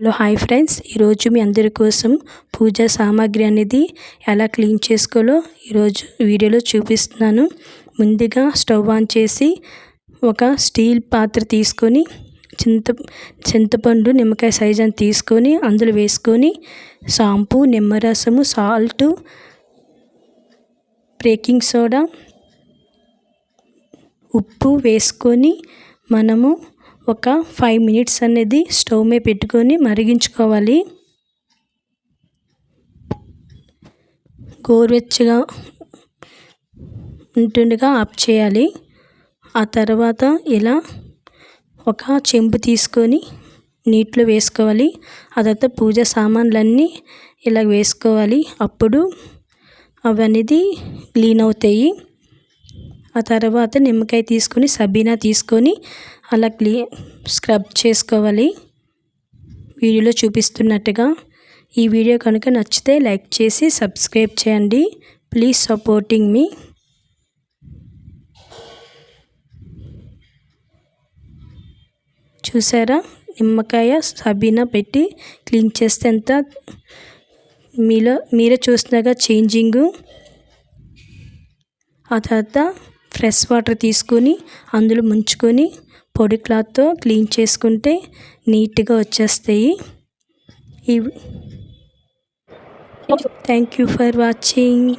Hello hi friends, ఈరోజు మీ అందరి కోసం పూజా సామాగ్రి అనేది ఎలా క్లీన్ చేసుకోవాలో ఈరోజు వీడియోలో చూపిస్తున్నాను. ముందుగా స్టవ్ ఆన్ చేసి ఒక స్టీల్ పాత్ర తీసుకొని చింతపండు నిమ్మకాయ సైజ్ అని తీసుకొని అందులో వేసుకొని షాంపూ, నిమ్మరసము, సాల్ట్, బేకింగ్ సోడా, ఉప్పు వేసుకొని మనము ఒక 5 మినిట్స్ అనేది స్టవ్ మీద పెట్టుకొని మరిగించుకోవాలి. గోరువెచ్చగా ఉంటుండగా ఆఫ్ చేయాలి. ఆ తర్వాత ఇలా ఒక చెంబు తీసుకొని నీటిలో వేసుకోవాలి. ఆ తర్వాత పూజ సామాన్లన్నీ ఇలా వేసుకోవాలి. అప్పుడు అవన్నీ క్లీన్ అవుతాయి. ఆ తర్వాత నిమ్మకాయ తీసుకొని సబీనా తీసుకొని అలా స్క్రబ్ చేసుకోవాలి వీడియోలో చూపిస్తున్నట్టుగా. ఈ వీడియో కనుక నచ్చితే లైక్ చేసి సబ్స్క్రైబ్ చేయండి. ప్లీజ్ సపోర్టింగ్ మీ. చూసారా, నిమ్మకాయ సబీనా పెట్టి క్లీన్ చేస్తే ఎంత మీరే చూస్తున్నాగా చేంజింగ్. ఆ తర్వాత ఫ్రెష్ వాటర్ తీసుకొని అందులో ముంచుకొని పొడి క్లాత్తో క్లీన్ చేసుకుంటే నీట్గా వచ్చేస్తాయి. Thank you for watching.